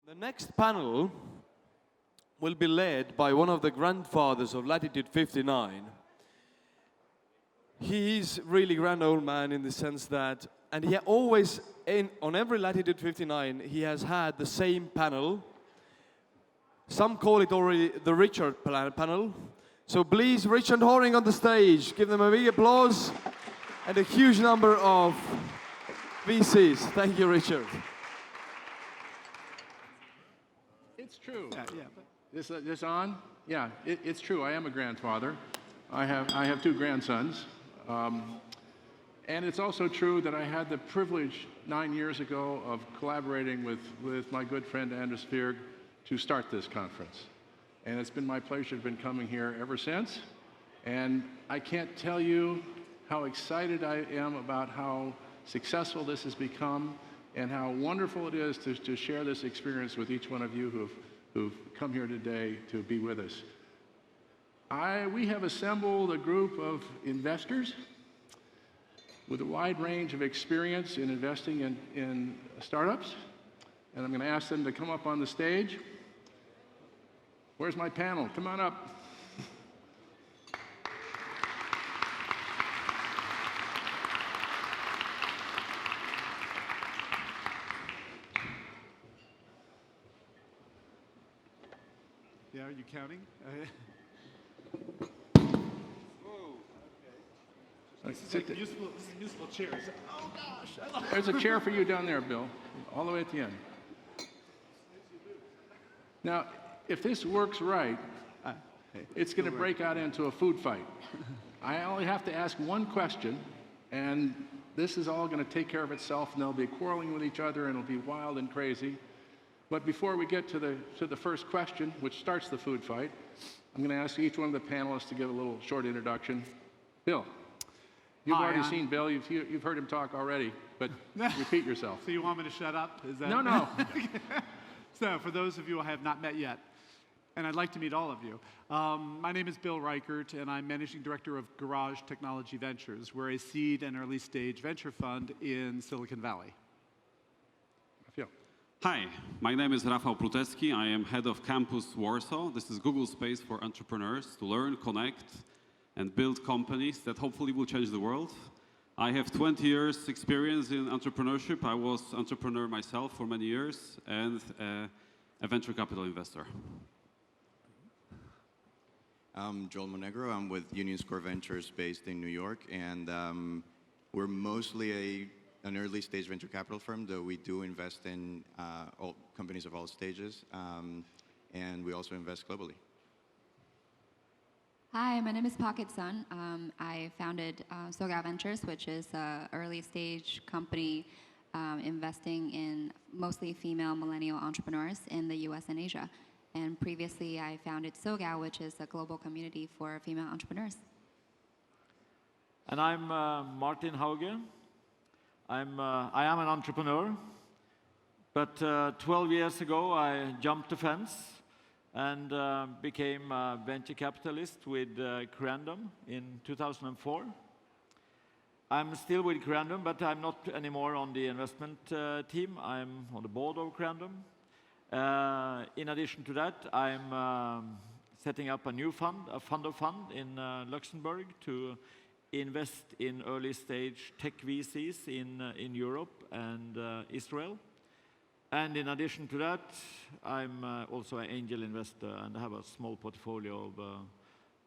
The next panel will be led by one of the grandfathers of Latitude59. He is really grand old man in the sense that, and he always, on every Latitude59, he has had the same panel. Some call it already the Reichert panel. So please, Rich and Horing on the stage. Give them a big applause and a huge number of VCs. Thank you, Richard. It's true. This on? Yeah, it's true. I am a grandfather. I have two grandsons. And it's also true that I had the privilege 9 years ago of collaborating with my good friend Anders Fjerg to start this conference. And it's been my pleasure to have been coming here ever since. And I can't tell you how excited I am about how successful this has become and how wonderful it is to share this experience with each one of you who've come here today to be with us. We have assembled a group of investors with a wide range of experience in investing in startups. And I'm going to ask them to come up on the stage. Where's my panel? Come on up. Yeah, are you counting? This is like musical chairs. Oh gosh! There's a chair for you down there, Bill, all the way at the end. Now, if this works right, it's going to break out into a food fight. I only have to ask one question, and this is all going to take care of itself, and they'll be quarreling with each other, and it'll be wild and crazy. But before we get to the first question, which starts the food fight, I'm going to ask each one of the panelists to give a little short introduction. Bill, you've already seen Bill. You've heard him talk already, but repeat yourself. So you want me to shut up? Is that No. So for those of you I have not met yet, and I'd like to meet all of you, my name is Bill Reichert, and I'm Managing Director of Garage Technology Ventures. We're a seed and early stage venture fund in Silicon Valley. Hi, my name is Rafal Plutecki. I am head of campus Warsaw. This is Google space for entrepreneurs to learn, connect, and build companies that hopefully will change the world. I have 20 years experience in entrepreneurship. I was an entrepreneur myself for many years and a venture capital investor. I'm Joel Monegro. I'm with Union Square Ventures based in New York, and we're mostly an early stage venture capital firm, though we do invest in all companies of all stages, and we also invest globally. Hi, my name is Pocket Sun. I founded SoGal Ventures, which is an early stage company investing in mostly female millennial entrepreneurs in the US and Asia. And previously I founded SoGal, which is a global community for female entrepreneurs. And I'm Martin Hauge. I am an entrepreneur, but 12 years ago I jumped the fence and became a venture capitalist with Creandum in 2004. I'm still with Creandum, but I'm not anymore on the investment team. I'm on the board of Creandum. In addition to that, I'm setting up a new fund, a fund of fund in Luxembourg to invest in early stage tech VCs in Europe and Israel. And in addition to that, I'm also an angel investor and have a small portfolio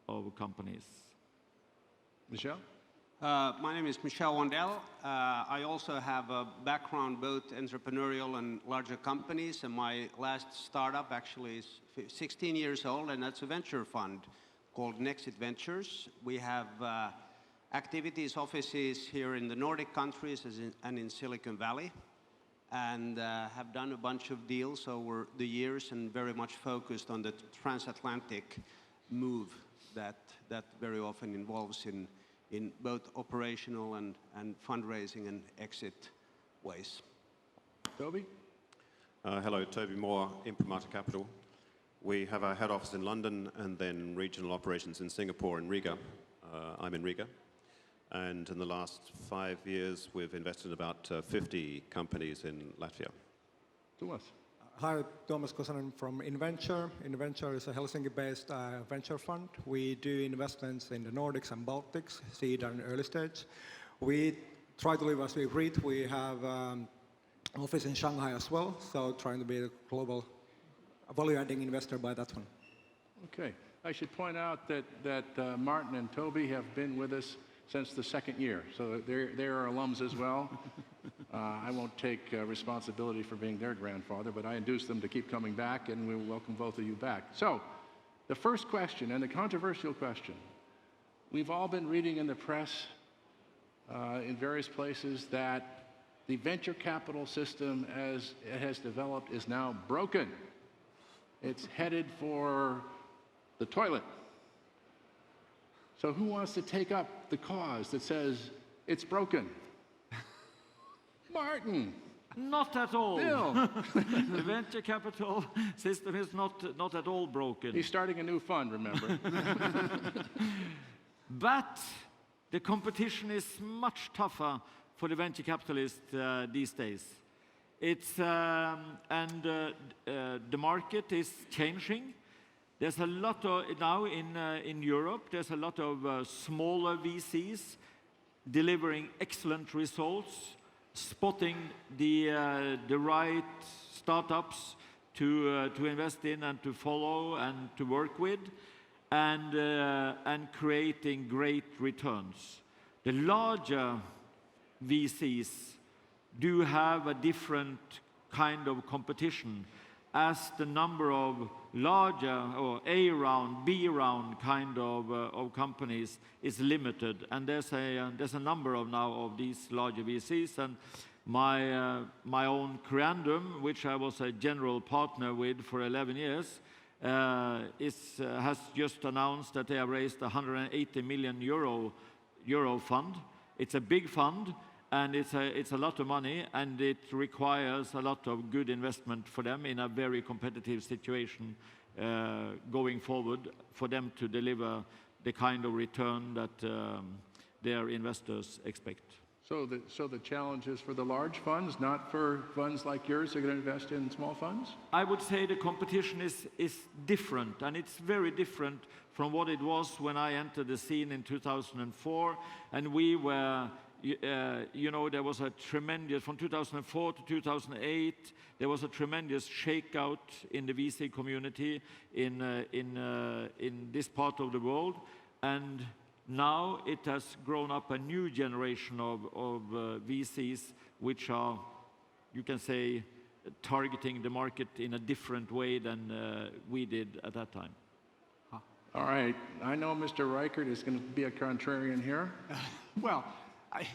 of companies. Michel? My name is Michel Wendell. I also have a background both entrepreneurial and larger companies, and my last startup actually is 16 years old, and that's a venture fund called Nexit Ventures. We have activities, offices here in the Nordic countries and in Silicon Valley, and have done a bunch of deals over the years and very much focused on the transatlantic move that very often involves in both operational and fundraising and exit ways. Toby? Hello, Toby Moore, Imprimatur Capital. We have our head office in London and then regional operations in Singapore and Riga. I'm in Riga. And in the last 5 years, we've invested in about 50 companies in Latvia. Tuomas? Hi, Tuomas Kosonen from Inventure. Inventure is a Helsinki-based venture fund. We do investments in the Nordics and Baltics, seed and early stage. We try to live as we breathe. We have office in Shanghai as well, so trying to be a global value-adding investor by that one. Okay. I should point out that Martin and Toby have been with us since the second year, so they're alums as well. I won't take responsibility for being their grandfather, but I induced them to keep coming back, and we welcome both of you back. So, the first question, and the controversial question. We've all been reading in the press, in various places, that the venture capital system as it has developed is now broken. It's headed for the toilet. So who wants to take up the cause that says it's broken? Martin. Not at all. Bill. The venture capital system is not at all broken. He's starting a new fund, remember? But the competition is much tougher for the venture capitalists these days. The market is changing. There's a lot of, now in Europe, there's a lot of smaller VCs delivering excellent results, spotting the right startups to invest in and to follow and to work with, and creating great returns. The larger VCs do have a different kind of competition, as the number of larger or A round, B round kind of companies is limited, and there's a number of now of these larger VCs, and my own Creandum, which I was a general partner with for 11 years, has just announced that they have raised 180 million euro fund. It's a big fund, and it's a lot of money, and it requires a lot of good investment for them in a very competitive situation going forward, for them to deliver the kind of return that their investors expect. So the challenge is for the large funds, not for funds like yours that are going to invest in small funds? I would say the competition is different, and it's very different from what it was when I entered the scene in 2004, and we were, you know, there was a tremendous, from 2004 to 2008, there was a tremendous shakeout in the VC community in this part of the world, and now it has grown up a new generation of VCs which are, you can say, targeting the market in a different way than we did at that time. All right. I know Mr. Reichert is going to be a contrarian here. Well, I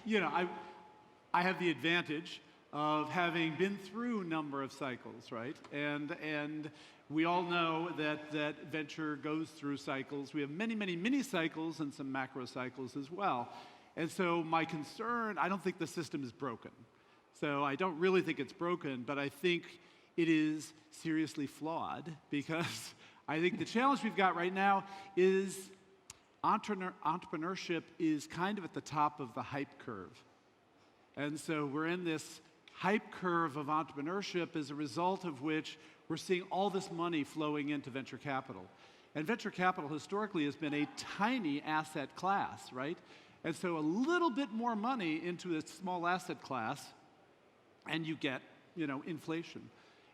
have the advantage of having been through a number of cycles, right? And we all know that venture goes through cycles. We have many, many mini cycles and some macro cycles as well. And so my concern, I don't think the system is broken. So I don't really think it's broken, but I think it is seriously flawed, because I think the challenge we've got right now is entrepreneurship is kind of at the top of the hype curve. And so we're in this hype curve of entrepreneurship, as a result of which we're seeing all this money flowing into venture capital. And venture capital historically has been a tiny asset class, right? And so a little bit more money into a small asset class, and you get, inflation.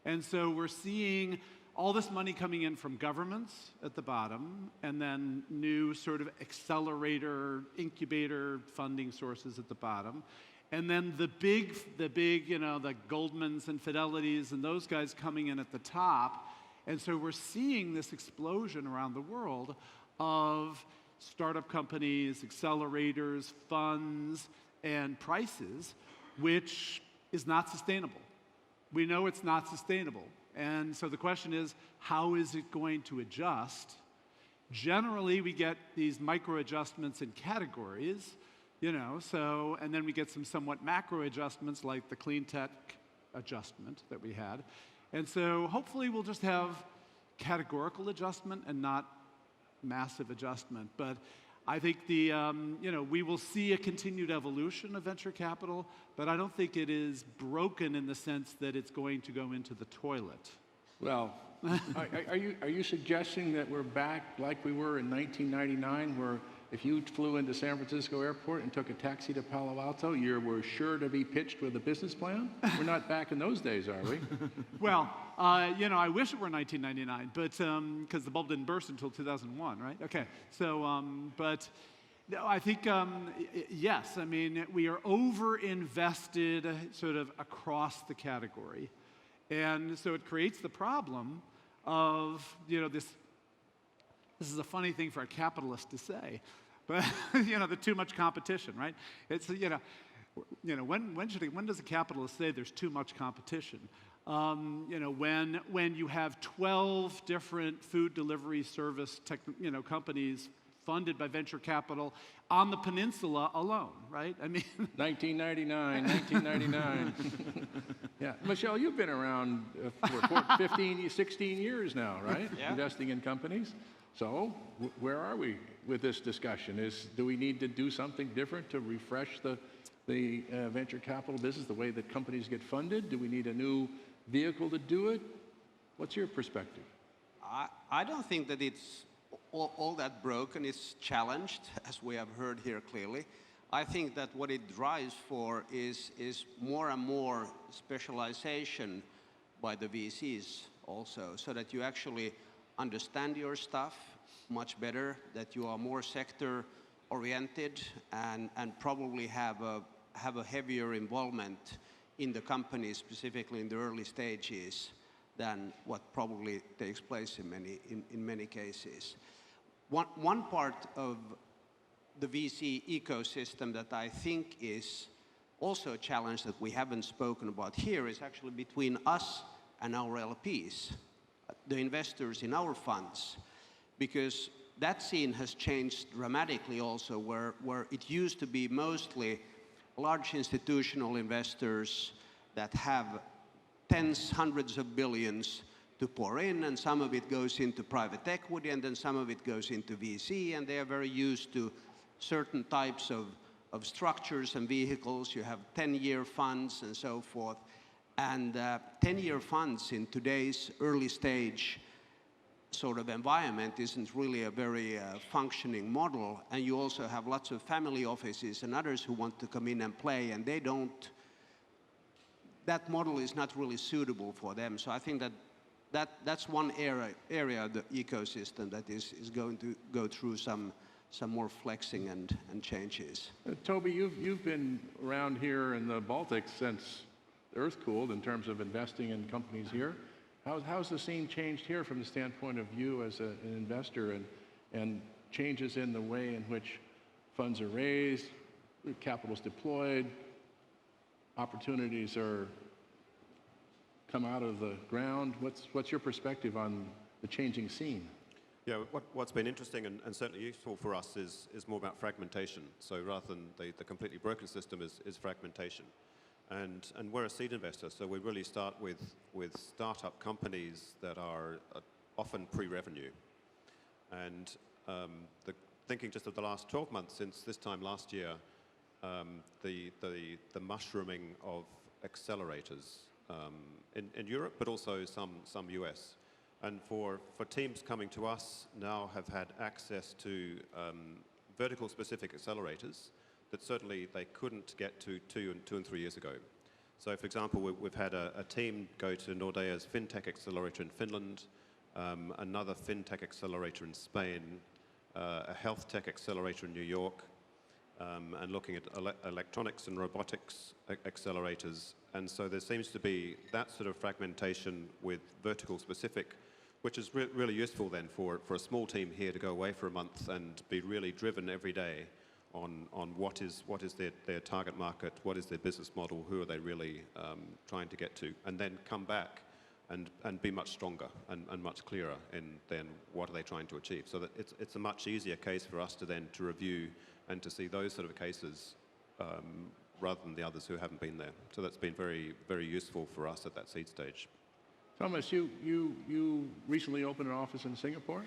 And so we're seeing all this money coming in from governments at the bottom, and then new sort of accelerator, incubator funding sources at the bottom. And then the big, the Goldmans and Fidelities and those guys coming in at the top. And so we're seeing this explosion around the world of startup companies, accelerators, funds, and prices, which is not sustainable. We know it's not sustainable. And so the question is, how is it going to adjust? Generally, we get these micro adjustments in categories, and then we get some somewhat macro adjustments like the clean tech adjustment that we had. And so hopefully we'll just have categorical adjustment and not massive adjustment. But I think we will see a continued evolution of venture capital, but I don't think it is broken in the sense that it's going to go into the toilet. Well, are you suggesting that we're back like we were in 1999, where if you flew into San Francisco Airport and took a taxi to Palo Alto, you were sure to be pitched with a business plan? We're not back in those days, are we? Well, you know, I wish it were 1999, but because the bulb didn't burst until 2001, right? Okay, so, but no, I think, yes, I mean, we are over-invested sort of across the category. And so it creates the problem of, you know, this is a funny thing for a capitalist to say, but, you know, the too much competition, right? It's, you know, when does a capitalist say there's too much competition? You know, when you have 12 different food delivery service companies funded by venture capital on the peninsula alone, right? I mean, 1999. Yeah, Michel, you've been around for 15, 16 years now, right? Yeah. Investing in companies. So, where are we with this discussion? Do we need to do something different to refresh the venture capital business, the way that companies get funded? Do we need a new vehicle to do it? What's your perspective? I don't think that it's all that broken. It's challenged, as we have heard here clearly. I think that what it drives for is more and more specialization by the VCs also, so that you actually understand your stuff much better, that you are more sector-oriented, and probably have a heavier involvement in the company, specifically in the early stages, than what probably takes place in many cases. One part of the VC ecosystem that I think is also a challenge that we haven't spoken about here is actually between us and our LPs, the investors in our funds, because that scene has changed dramatically also, where it used to be mostly large institutional investors that have tens, hundreds of billions to pour in, and some of it goes into private equity, and then some of it goes into VC, and they are very used to certain types of structures and vehicles. You have 10-year funds and so forth. And 10-year funds in today's early stage sort of environment isn't really a very functioning model. And you also have lots of family offices and others who want to come in and play, and they don't, that model is not really suitable for them. So I think that's one area of the ecosystem that is going to go through some more flexing and changes. Toby, you've been around here in the Baltics since the earth cooled in terms of investing in companies here. How's the scene changed here from the standpoint of you as an investor, and changes in the way in which funds are raised, capital's deployed, opportunities are come out of the ground? What's your perspective on the changing scene? Yeah, what's been interesting and certainly useful for us is more about fragmentation. So rather than the completely broken system is fragmentation. And we're a seed investor, so we really start with startup companies that are often pre-revenue. And thinking just of the last 12 months since this time last year, the mushrooming of accelerators in Europe, but also some US. And for teams coming to us now have had access to vertical specific accelerators that certainly they couldn't get to two and 3 years ago. So for example, we've had a team go to Nordea's FinTech accelerator in Finland, another FinTech accelerator in Spain, a health tech accelerator in New York, and looking at electronics and robotics accelerators. And so there seems to be that sort of fragmentation with vertical specific, which is really useful then for a small team here to go away for a month and be really driven every day on what is their target market, what is their business model, who are they really trying to get to, and then come back and be much stronger and much clearer in then what are they trying to achieve. So that it's a much easier case for us to review and to see those sort of cases rather than the others who haven't been there. So that's been very, very useful for us at that seed stage. Thomas, you recently opened an office in Singapore?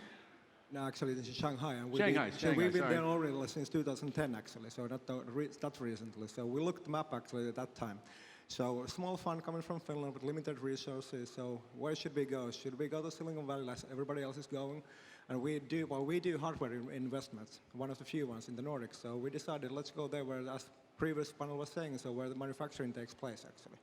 No, actually, this is Shanghai. And Shanghai, we've been sorry. there already since 2010, actually, so not that recently. So we looked at the map, actually, at that time. So a small fund coming from Finland with limited resources. So where should we go? Should we go to Silicon Valley as everybody else is going? And we do hardware investments, one of the few ones in the Nordics. So we decided let's go there where, as previous panel was saying, so where the manufacturing takes place actually.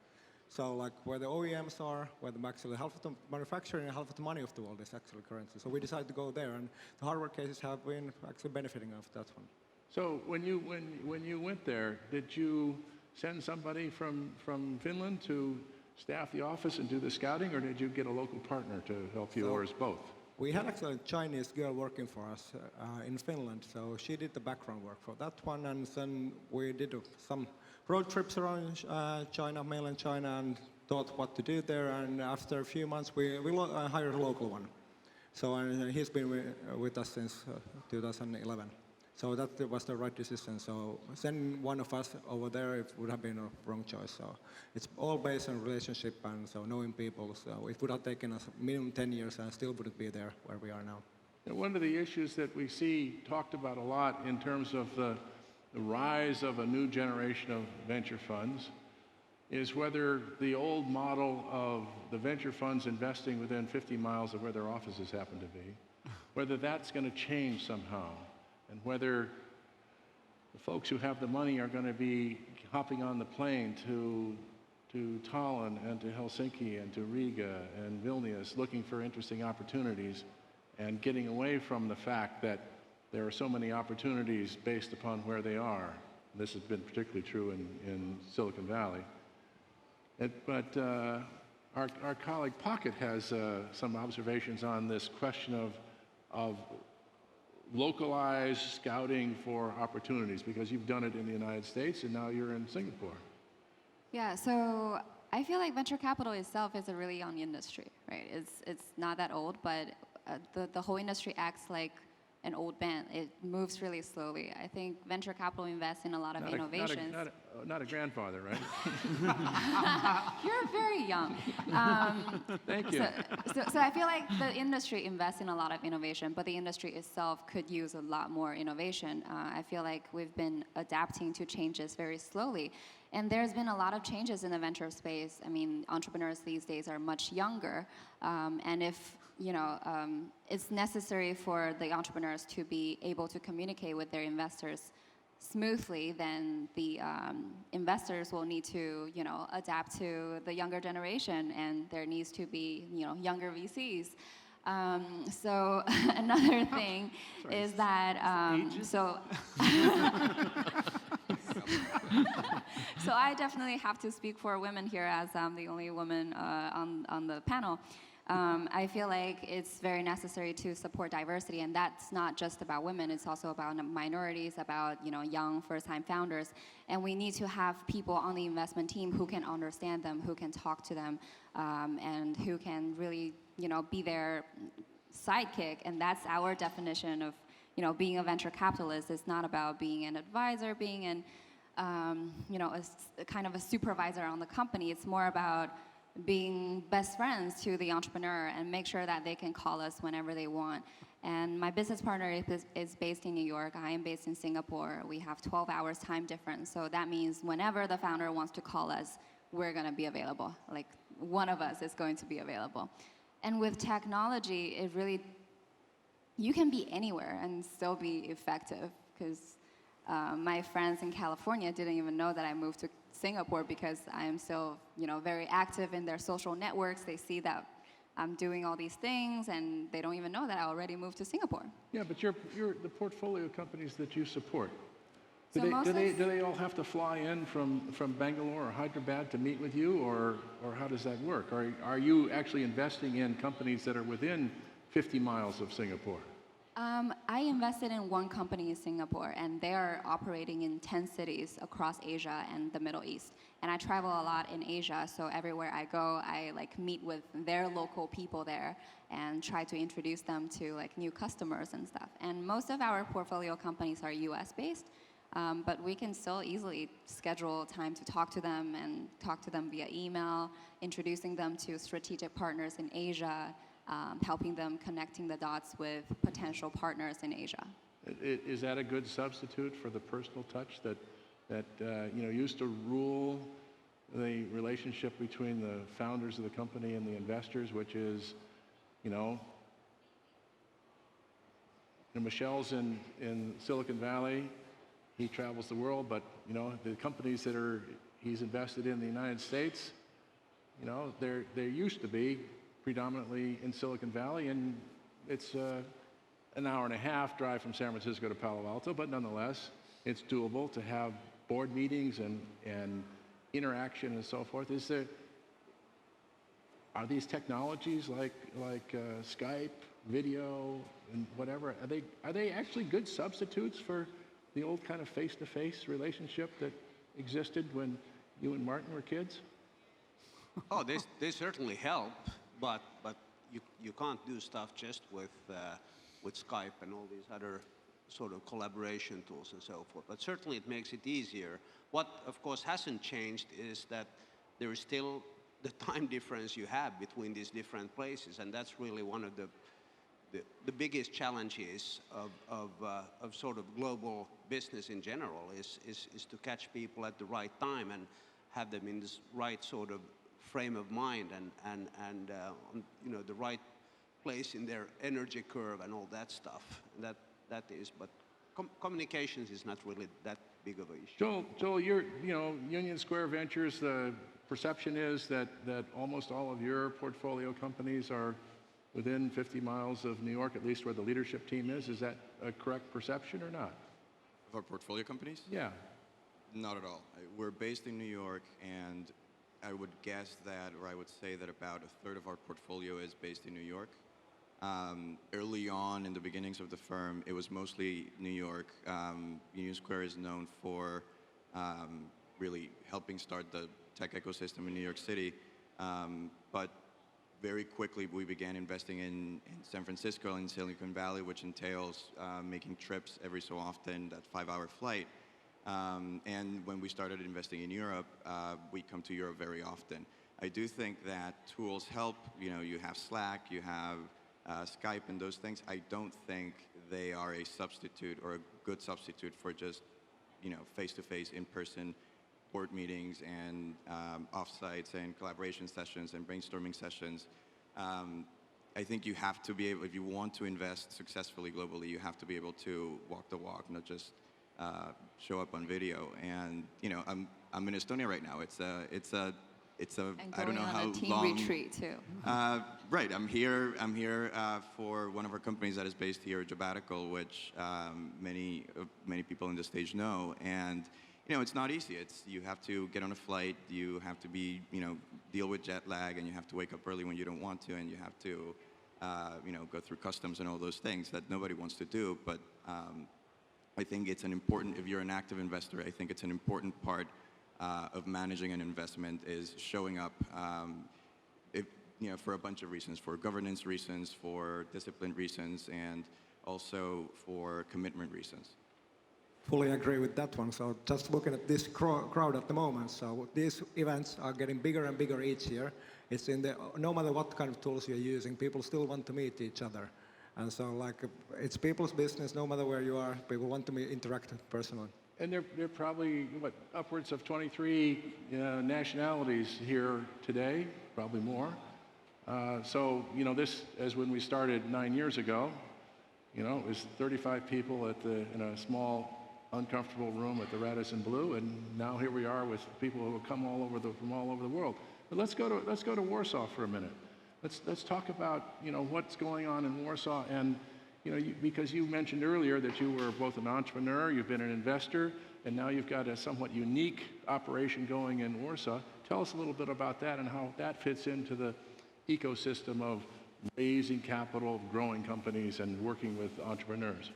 So like where the OEMs are, where actually half of the manufacturing and half of the money of the world is actually currency. So we decided to go there, and the hardware cases have been actually benefiting of that one. So when you went there, did you send somebody from Finland to staff the office and do the scouting, or did you get a local partner to help you, or is both? We had actually a Chinese girl working for us in Finland, so she did the background work for that one, and then we did some road trips around China, mainland China, and thought what to do there, and after a few months we hired a local one. So and he's been with us since 2011. So that was the right decision. So sending one of us over there, it would have been a wrong choice. So it's all based on relationship and so knowing people. So it would have taken us minimum 10 years and still wouldn't be there where we are now. And one of the issues that we see talked about a lot in terms of the rise of a new generation of venture funds is whether the old model of the venture funds investing within 50 miles of where their offices happen to be, whether that's going to change somehow. And whether the folks who have the money are going to be hopping on the plane to Tallinn and to Helsinki and to Riga and Vilnius looking for interesting opportunities and getting away from the fact that there are so many opportunities based upon where they are. This has been particularly true in Silicon Valley. But our colleague Pocket has some observations on this question of localized scouting for opportunities, because you've done it in the United States and now you're in Singapore. Yeah, so I feel like venture capital itself is a really young industry, right? It's not that old, but the whole industry acts like an old band. It moves really slowly. I think venture capital invests in a lot of innovations. Not a grandfather, right? You're very young. Thank you. So I feel like the industry invests in a lot of innovation, but the industry itself could use a lot more innovation. I feel like we've been adapting to changes very slowly. And there's been a lot of changes in the venture space. I mean, entrepreneurs these days are much younger. And if it's necessary for the entrepreneurs to be able to communicate with their investors smoothly, then the investors will need to, adapt to the younger generation, and there needs to be, younger VCs. So another thing is that, so I definitely have to speak for women here, as I'm the only woman on the panel. I feel like it's very necessary to support diversity, and that's not just about women, it's also about minorities, about young first-time founders, and we need to have people on the investment team who can understand them, who can talk to them, and who can really be their sidekick. And that's our definition of being a venture capitalist. It's not about being an advisor, being an a kind of a supervisor on the company. It's more about being best friends to the entrepreneur and make sure that they can call us whenever they want. And my business partner is based in New York. I am based in Singapore. We have 12 hours time difference. So that means whenever the founder wants to call us, we're going to be available. Like, one of us is going to be available. And with technology, it really, you can be anywhere and still be effective, because my friends in California didn't even know that I moved to Singapore, because I am still, very active in their social networks. They see that I'm doing all these things, and they don't even know that I already moved to Singapore. Yeah, but you're the portfolio companies that you support. So Do they all have to fly in from Bangalore or Hyderabad to meet with you, or how does that work? Are you actually investing in companies that are within 50 miles of Singapore? I invested in one company in Singapore, and they are operating in 10 cities across Asia and the Middle East. And I travel a lot in Asia, so everywhere I go, I meet with their local people there and try to introduce them to new customers and stuff. And most of our portfolio companies are US based, but we can still easily schedule time to talk to them, and talk to them via email, introducing them to strategic partners in Asia, helping them connecting the dots with potential partners in Asia. Is that a good substitute for the personal touch that used to rule the relationship between the founders of the company and the investors, which is, Michel's in Silicon Valley. He travels the world, but the companies that he's invested in the United States, they used to be predominantly in Silicon Valley, and it's an hour and a half drive from San Francisco to Palo Alto, but nonetheless, it's doable to have board meetings and interaction and so forth. Are these technologies like Skype, video, and whatever, are they actually good substitutes for the old kind of face-to-face relationship that existed when you and Martin were kids? Oh, they certainly help, but you can't do stuff just with Skype and all these other sort of collaboration tools and so forth. But certainly it makes it easier. What, of course, hasn't changed is that there is still the time difference you have between these different places, and that's really one of the biggest challenges of sort of global business in general is to catch people at the right time and have them in this right sort of frame of mind and the right place in their energy curve and all that stuff. That is, but communications is not really that big of an issue. Joel, you're, Union Square Ventures, the perception is that almost all of your portfolio companies are within 50 miles of New York, at least where the leadership team is. Is that a correct perception or not? Of our portfolio companies? Yeah. Not at all. We're based in New York, and I would guess that, or I would say that about a third of our portfolio is based in New York. Early on in the beginnings of the firm, it was mostly New York. Union Square is known for really helping start the tech ecosystem in New York City. But very quickly, we began investing in San Francisco and Silicon Valley, which entails making trips every so often, that 5-hour flight. And when we started investing in Europe, we come to Europe very often. I do think that tools help. You have Slack, you have Skype and those things. I don't think they are a substitute or a good substitute for just, face-to-face, in-person board meetings and offsites and collaboration sessions and brainstorming sessions. I think you have to be able, if you want to invest successfully globally, you have to be able to walk the walk, not just show up on video. And I'm in Estonia right now. It's a I don't know how long. And going on a team retreat too. Right, I'm here for one of our companies that is based here, Jabatical, which many people on the stage know. And it's not easy. You have to get on a flight, you have to be, deal with jet lag, and you have to wake up early when you don't want to, and you have to, go through customs and all those things that nobody wants to do. But I think it's an important, if you're an active investor, I think it's an important part of managing an investment is showing up for a bunch of reasons, for governance reasons, for discipline reasons, and also for commitment reasons. Fully agree with that one. So just looking at this crowd at the moment, so these events are getting bigger and bigger each year. It's no matter what kind of tools you're using, people still want to meet each other. And so it's people's business, no matter where you are, people want to interact personally. And there are probably, upwards of 23 nationalities here today, probably more. So, this, as when we started 9 years ago, it was 35 people in a small, uncomfortable room at the Radisson Blu, and now here we are with people who have come from all over the world. But let's go to Warsaw for a minute. Let's talk about what's going on in Warsaw, and because you mentioned earlier that you were both an entrepreneur, you've been an investor, and now you've got a somewhat unique operation going in Warsaw. Tell us a little bit about that and how that fits into the ecosystem of raising capital, growing companies, and working with entrepreneurs.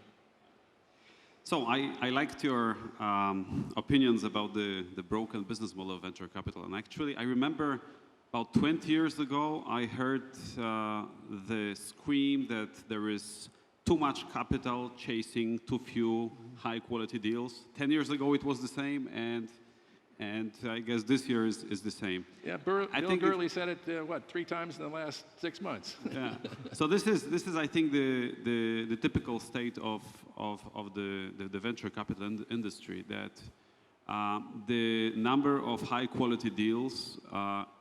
So I liked your opinions about the broken business model of venture capital. And actually, I remember about 20 years ago, I heard the scream that there is too much capital chasing too few high-quality deals. 10 years ago, it was the same, and I guess this year is the same. Yeah, Bill Gurley said it 3 times in the last 6 months. Yeah. So this is I think the typical state of the venture capital industry, that The number of high-quality deals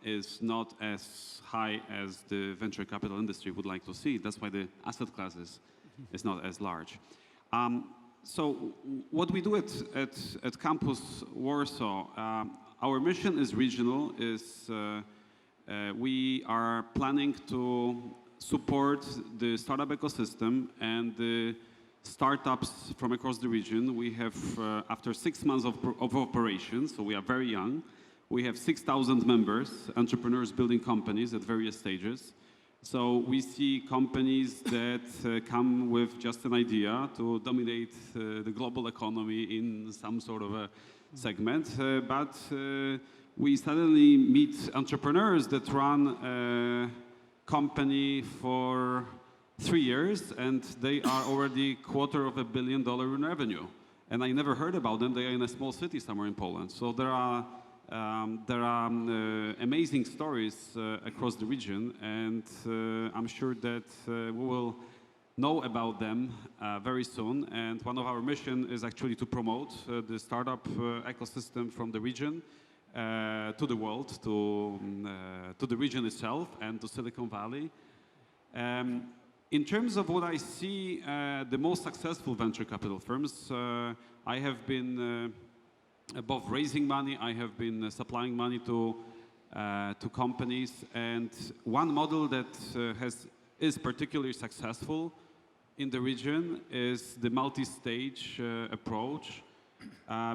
is not as high as the venture capital industry would like to see. That's why the asset class is not as large. So what we do at Campus Warsaw, our mission is regional. We are planning to support the startup ecosystem and the startups from across the region. We have, after 6 months of operation, so we are very young, we have 6,000 members, entrepreneurs building companies at various stages. So we see companies that come with just an idea to dominate the global economy in some sort of a segment, but we suddenly meet entrepreneurs that run a company for 3 years, and they are already $250 million in revenue. And I never heard about them. They are in a small city somewhere in Poland. So there are amazing stories across the region, and I'm sure that we will know about them very soon. And one of our missions is actually to promote the startup ecosystem from the region to the world, to the region itself, and to Silicon Valley. In terms of what I see, the most successful venture capital firms, I have been above raising money, I have been supplying money to companies, and one model that is particularly successful in the region is the multi-stage approach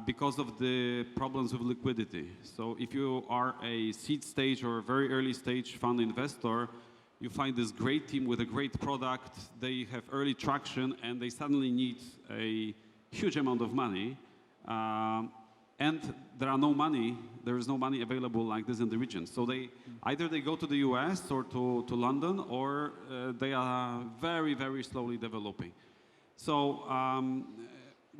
because of the problems with liquidity. So if you are a seed stage or a very early stage fund investor, you find this great team with a great product, they have early traction, and they suddenly need a huge amount of money. And there is no money available like this in the region. So either they go to the US or to London, or they are very, very slowly developing. So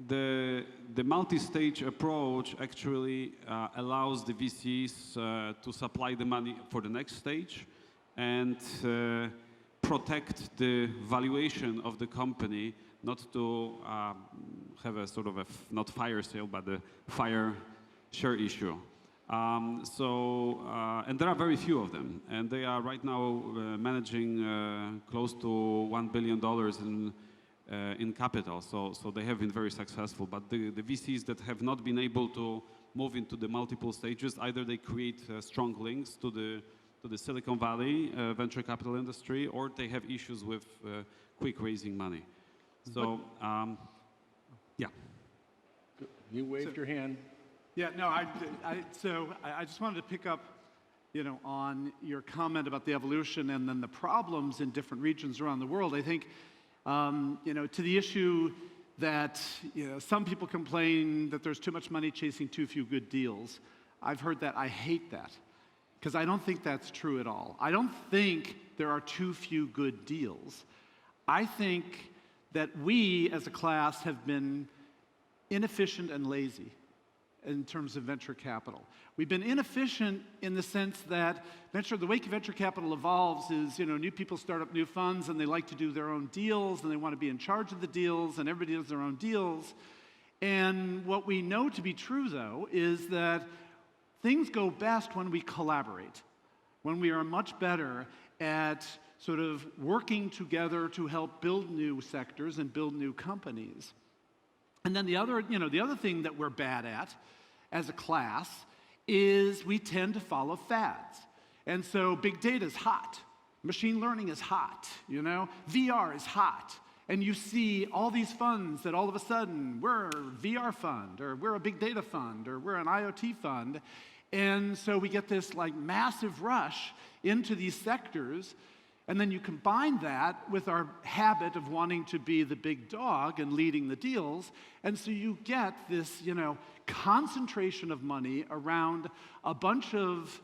the multi-stage approach actually allows the VCs to supply the money for the next stage and protect the valuation of the company, not to have a sort of not fire sale, but a fire share issue. And there are very few of them, and they are right now managing close to $1 billion in capital. So they have been very successful. But the VCs that have not been able to move into the multiple stages, either they create strong links to the Silicon Valley venture capital industry, or they have issues with quick raising money. So, yeah. You waved your hand. Yeah, no, I just wanted to pick up, on your comment about the evolution and then the problems in different regions around the world. I think, to the issue that, some people complain that there's too much money chasing too few good deals. I've heard that. I hate that, because I don't think that's true at all. I don't think there are too few good deals. I think that we, as a class, have been inefficient and lazy in terms of venture capital. We've been inefficient in the sense that the way venture capital evolves is, new people start up new funds and they like to do their own deals and they want to be in charge of the deals and everybody does their own deals. And what we know to be true, though, is that things go best when we collaborate, when we are much better at sort of working together to help build new sectors and build new companies. And then the other thing that we're bad at as a class is we tend to follow fads. And so big data is hot, machine learning is hot, VR is hot. And you see all these funds that all of a sudden we're a VR fund, or we're a big data fund, or we're an IoT fund. And so we get this massive rush into these sectors. And then you combine that with our habit of wanting to be the big dog and leading the deals, and so you get this, concentration of money around a bunch of,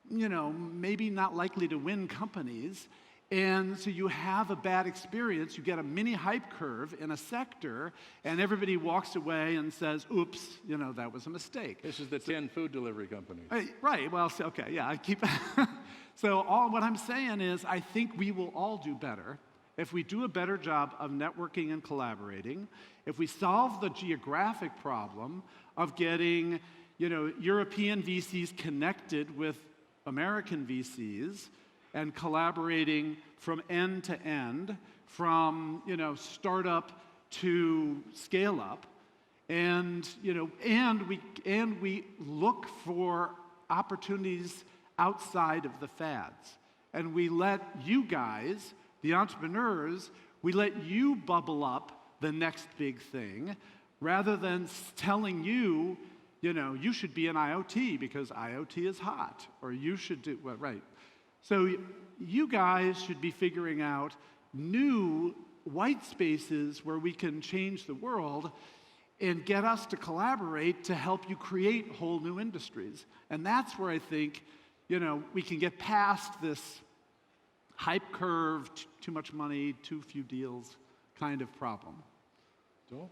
maybe not likely to win companies, and so you have a bad experience. You get a mini hype curve in a sector, and everybody walks away and says, oops, that was a mistake. This is the 10 food delivery companies. Right, well, okay, yeah, I keep... So what I'm saying is I think we will all do better if we do a better job of networking and collaborating, if we solve the geographic problem of getting, European VCs connected with American VCs and collaborating from end to end, from startup to scale up, and we look for opportunities outside of the fads, and we let you guys, the entrepreneurs, we let you bubble up the next big thing, rather than telling you, you should be in IoT because IoT is hot, or you should do, well, right. So you guys should be figuring out new white spaces where we can change the world and get us to collaborate to help you create whole new industries. And that's where I think, we can get past this hype curve, too much money, too few deals kind of problem. Joel?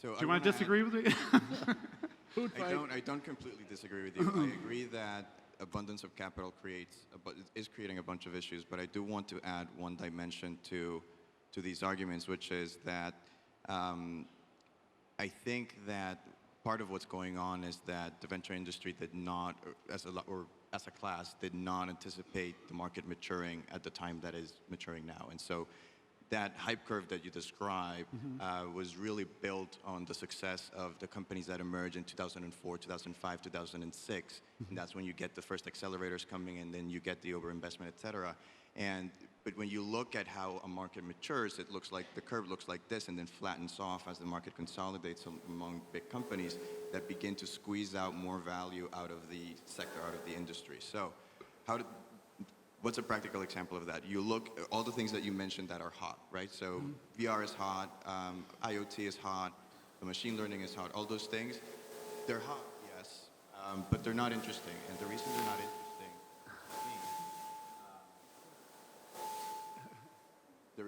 Do you want to disagree with me? I don't completely disagree with you. I agree that abundance of capital is creating a bunch of issues, but I do want to add one dimension to these arguments, which is that I think that part of what's going on is that the venture industry did not, as a class, did not anticipate the market maturing at the time that is maturing now. And so that hype curve that you described was really built on the success of the companies that emerged in 2004, 2005, 2006. And that's when you get the first accelerators coming, and then you get the overinvestment, et cetera. But when you look at how a market matures, it looks like the curve looks like this and then flattens off as the market consolidates among big companies that begin to squeeze out more value out of the sector, out of the industry. So what's a practical example of that? You look at all the things that you mentioned that are hot, right? So VR is hot, IoT is hot, the machine learning is hot, all those things, they're hot, yes, but they're not interesting. And the reason they're not interesting, the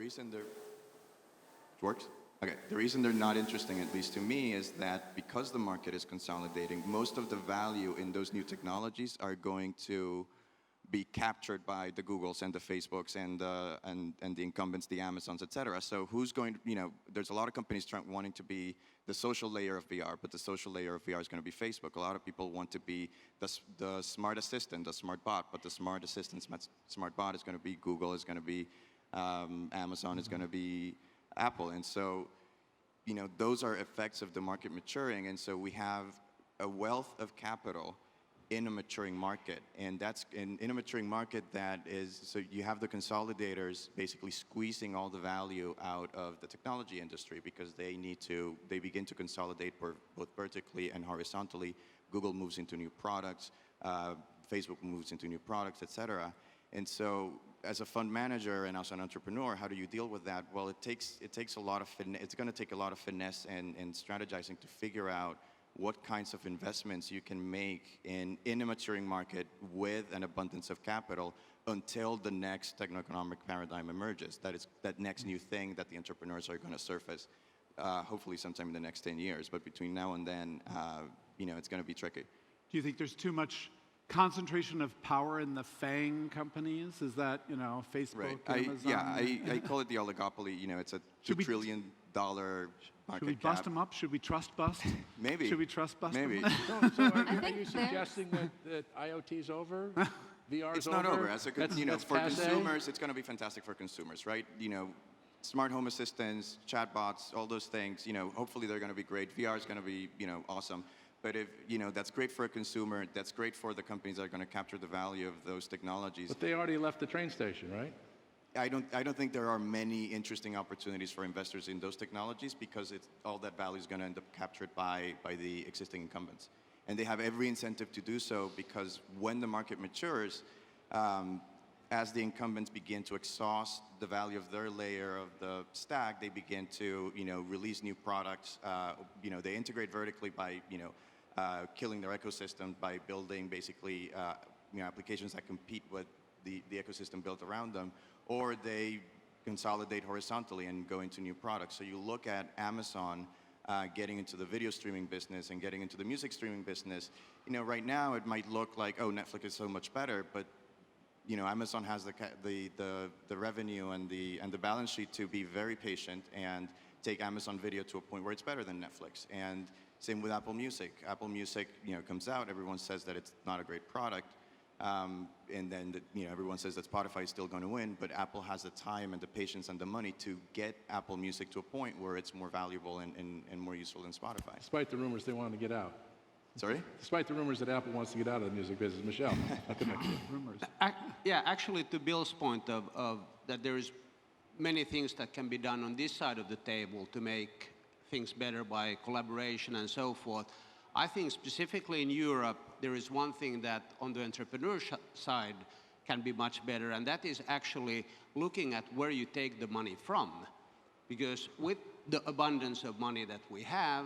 reason they're not interesting, at least to me, is that because the market is consolidating, most of the value in those new technologies are going to be captured by the Googles and the Facebooks and the incumbents, the Amazons, et cetera. So who's going to, there's a lot of companies wanting to be the social layer of VR, but the social layer of VR is going to be Facebook. A lot of people want to be the smart assistant, the smart bot, but the smart assistant, smart bot is going to be Google, is going to be Amazon, is going to be Apple. And so, those are effects of the market maturing. And so we have a wealth of capital in a maturing market. And that's in a maturing market that is, so you have the consolidators basically squeezing all the value out of the technology industry because they begin to consolidate both vertically and horizontally. Google moves into new products, Facebook moves into new products, et cetera. And so, as a fund manager and as an entrepreneur, how do you deal with that? Well, it takes a lot of it's going to take a lot of finesse and strategizing to figure out what kinds of investments you can make in a maturing market with an abundance of capital until the next techno-economic paradigm emerges. That next new thing that the entrepreneurs are going to surface, hopefully sometime in the next 10 years. But between now and then, it's going to be tricky. Do you think there's too much concentration of power in the FANG companies? Is that, Facebook, right. Amazon? I call it the oligopoly. It's a $2 trillion market cap. Should we bust them up? Should we trust bust? Maybe. Should we trust bust Maybe. them? So are you suggesting that IoT's over? VR's over? It's not over. For passe? consumers, it's going to be fantastic for consumers, right? Smart home assistants, chatbots, all those things, hopefully they're going to be great. VR is going to be, awesome. But if, that's great for a consumer, that's great for the companies that are going to capture the value of those technologies. But they already left the train station, right? I don't think there are many interesting opportunities for investors in those technologies because all that value is going to end up captured by the existing incumbents. And they have every incentive to do so because when the market matures, as the incumbents begin to exhaust the value of their layer of the stack, they begin to, release new products. They integrate vertically by, killing their ecosystem by building basically, applications that compete with the ecosystem built around them, or they consolidate horizontally and go into new products. So you look at Amazon getting into the video streaming business and getting into the music streaming business. Right now it might look like, oh, Netflix is so much better, but Amazon has the revenue and the balance sheet to be very patient and take Amazon Video to a point where it's better than Netflix. And same with Apple Music. Apple Music, comes out, everyone says that it's not a great product, and then everyone says that Spotify is still going to win, but Apple has the time and the patience and the money to get Apple Music to a point where it's more valuable and more useful than Spotify. Despite the rumors they want to get out. Sorry? Despite the rumors that Apple wants to get out of the music business. Michel, rumors. Yeah, actually, to Bill's point of that there is many things that can be done on this side of the table to make things better by collaboration and so forth. I think specifically in Europe, there is one thing that on the entrepreneur side can be much better, and that is actually looking at where you take the money from. Because with the abundance of money that we have,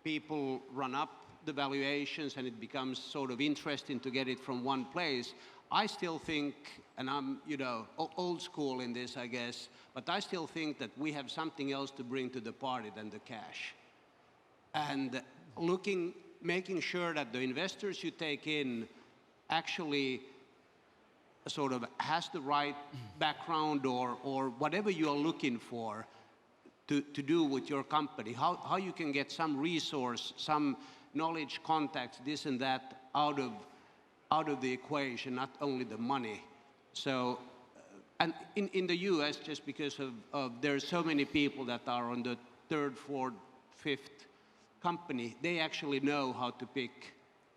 people run up the valuations and it becomes sort of interesting to get it from one place. I still think, and I'm old school in this, I guess, but I still think that we have something else to bring to the party than the cash. And making sure that the investors you take in actually sort of has the right background or whatever you are looking for to do with your company, how you can get some resource, some knowledge, contacts, this and that out of the equation, not only the money. So, and in the US, just because of there's so many people that are on the third, fourth, fifth company, they actually know how to pick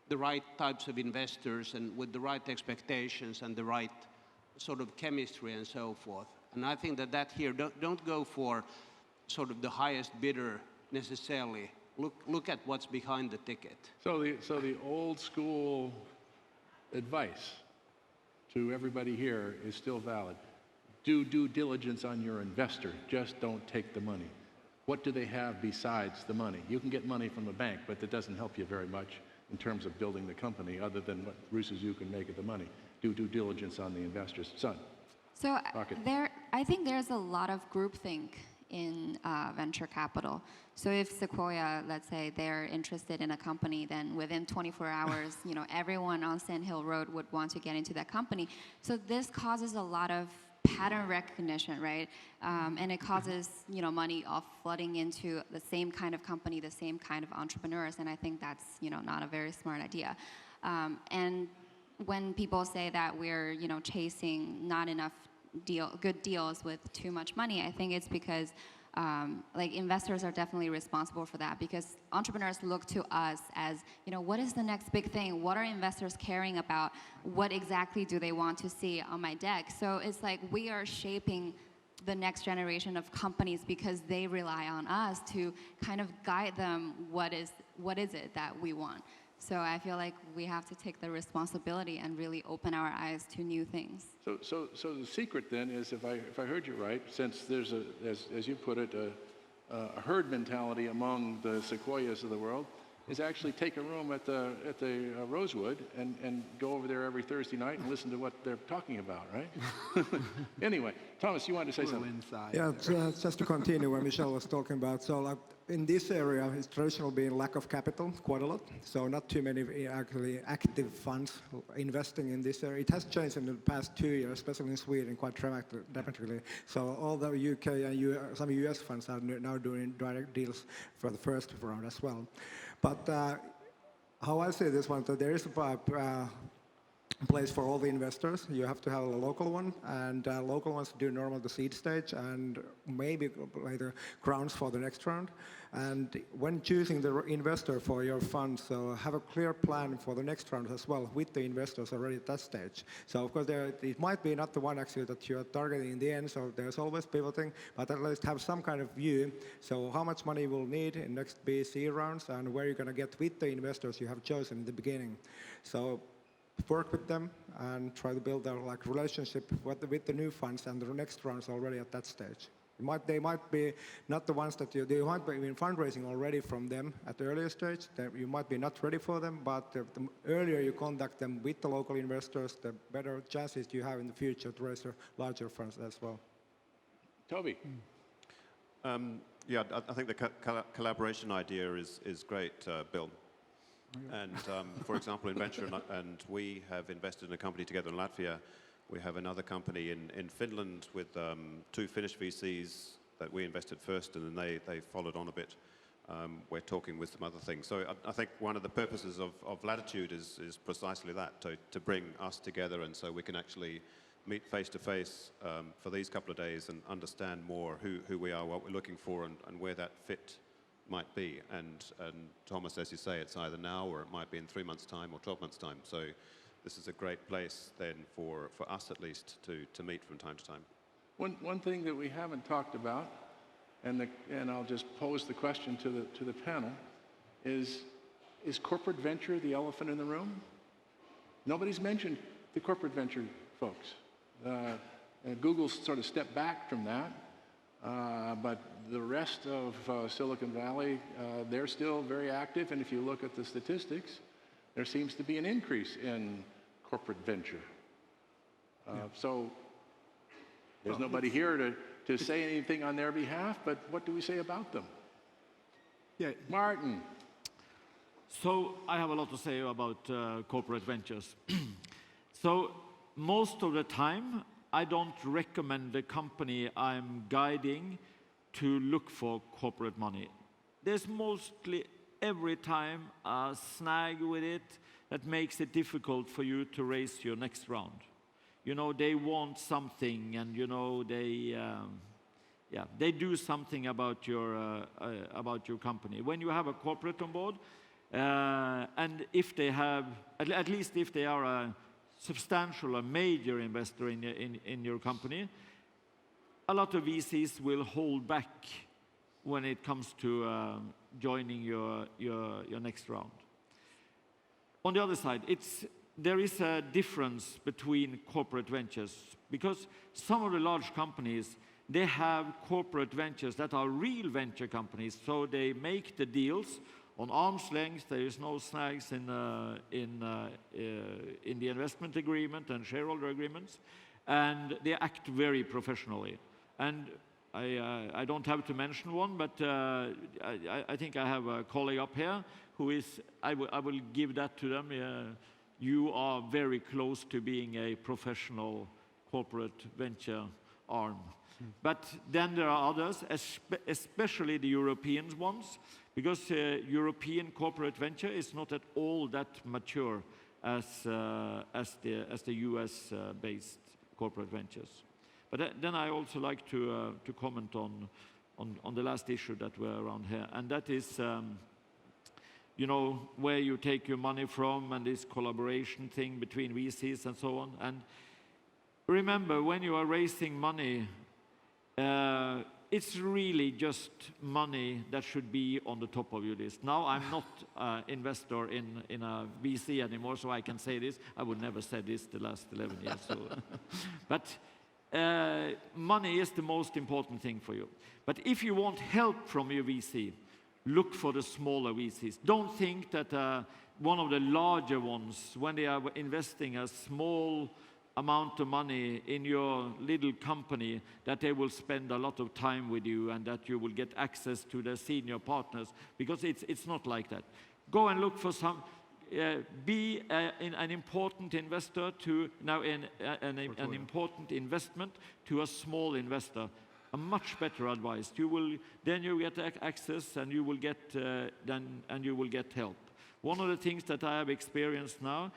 the right types of investors and with the right expectations and the right sort of chemistry and so forth. And I think that here, don't go for sort of the highest bidder necessarily. Look at what's behind the ticket. So the old school advice to everybody here is still valid. Do due diligence on your investor. Just don't take the money. What do they have besides the money? You can get money from a bank, but that doesn't help you very much in terms of building the company other than what ruses you can make of the money. Do due diligence on the investors. Son. So I think there's a lot of groupthink in venture capital. So if Sequoia, let's say, they're interested in a company, then within 24 hours, everyone on Sand Hill Road would want to get into that company. So this causes a lot of pattern recognition, right? And it causes, money off flooding into the same kind of company, the same kind of entrepreneurs, and I think that's, not a very smart idea. And when people say that we're, chasing not enough good deals with too much money, I think it's because investors are definitely responsible for that, because entrepreneurs look to us as, what is the next big thing? What are investors caring about? What exactly do they want to see on my deck? So it's like we are shaping the next generation of companies because they rely on us to kind of guide them what is it that we want. So I feel like we have to take the responsibility and really open our eyes to new things. So the secret then is, if I heard you right, since there's as you put it, a herd mentality among the Sequoias of the world, is actually take a room at the Rosewood and go over there every Thursday night and listen to what they're talking about, right? Anyway, Thomas, you wanted to say something? Inside. Yeah, just to continue what Michel was talking about. So in this area, it's traditionally been lack of capital, quite a lot. So not too many actually active funds investing in this area. It has changed in the past 2 years, especially in Sweden, quite dramatically. So all the UK and some US funds are now doing direct deals for the first round as well. But how I see this one, so there is a place for all the investors. You have to have a local one, and local ones do normally the seed stage and maybe later rounds for the next round. And when choosing the investor for your fund, so have a clear plan for the next round as well with the investors already at that stage. So of course it might be not the one actually that you are targeting in the end, so there's always pivoting, but at least have some kind of view. So how much money you will need in next B, C rounds, and where you're going to get with the investors you have chosen in the beginning. So work with them and try to build a relationship with the new funds and the next rounds already at that stage. They might be not the ones that they might be in fundraising already from them at the earlier stage. You might be not ready for them, but the earlier you contact them with the local investors, the better chances you have in the future to raise larger funds as well. Toby. Yeah, I think the collaboration idea is great, Bill. And for example, Inventure and we have invested in a company together in Latvia We have another company in Finland with 2 Finnish VCs that we invested first, and then they followed on a bit. We're talking with some other things. So I think one of the purposes of Latitude is precisely that, to bring us together, and so we can actually meet face to face for these couple of days and understand more who we are, what we're looking for, and where that fit might be. And Tuomas, as you say, it's either now or it might be in 3 months' time or 12 months' time. So this is a great place then for us at least to meet from time to time. One thing that we haven't talked about, and I'll just pose the question to the panel, is corporate venture the elephant in the room? Nobody's mentioned the corporate venture folks. Google's sort of stepped back from that, but the rest of Silicon Valley, they're still very active, and if you look at the statistics, there seems to be an increase in corporate venture. So there's nobody here to say anything on their behalf, but what do we say about them? Yeah. Martin. So I have a lot to say about corporate ventures. So most of the time, I don't recommend the company I'm guiding to look for corporate money. There's mostly every time a snag with it that makes it difficult for you to raise your next round. You know, they want something, and you know, they do something about your company. When you have a corporate on board, and if they have, at least if they are a substantial or major investor in your company, a lot of VCs will hold back when it comes to joining your next round. On the other side, there is a difference between corporate ventures, because some of the large companies, they have corporate ventures that are real venture companies, so they make the deals on arm's length. There is no snags in the investment agreement and shareholder agreements, and they act very professionally. And I don't have to mention one, but I think I have a colleague up here who is, I will give that to them. You are very close to being a professional corporate venture arm. But then there are others, especially the European ones, because European corporate venture is not at all that mature as the US-based corporate ventures. But then I also like to comment on the last issue that were around here, and that is, you know, where you take your money from, and this collaboration thing between VCs and so on. And remember, when you are raising money, it's really just money that should be on the top of your list. Now, I'm not an investor in a VC anymore, so I can say this. I would never say this the last 11 years. So. But money is the most important thing for you. But if you want help from your VC, look for the smaller VCs. Don't think that one of the larger ones, when they are investing a small amount of money in your little company, that they will spend a lot of time with you and that you will get access to the senior partners, because it's not like that. Go and look for some, be an important investor to, now an important investment to a small investor. A much better advice. Then you get access, and you will get help. One of the things that I have experienced now,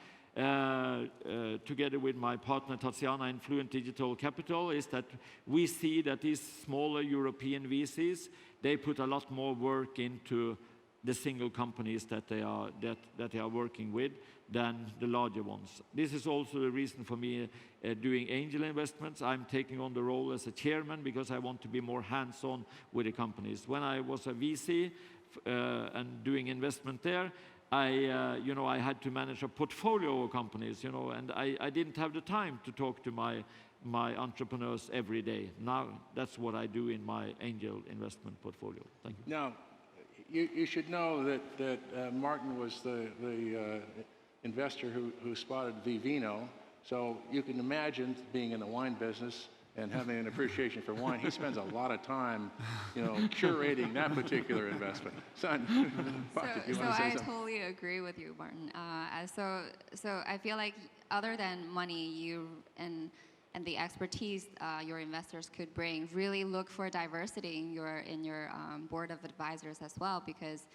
together with my partner Tatiana in Fluent Digital Capital, is that we see that these smaller European VCs, they put a lot more work into the single companies that they are working with than the larger ones. This is also the reason for me doing angel investments. I'm taking on the role as a chairman because I want to be more hands-on with the companies. When I was a VC and doing investment there, I had to manage a portfolio of companies, and I didn't have the time to talk to my entrepreneurs every day. Now that's what I do in my angel investment portfolio. Thank you. Now, you should know that Martin was the investor who spotted Vivino, so you can imagine being in the wine business and having an appreciation for wine. He spends a lot of time, curating that particular investment. Son, you want to say something? I totally agree with you, Martin. So I feel like other than money, and the expertise your investors could bring, really look for diversity in your board of advisors as well, because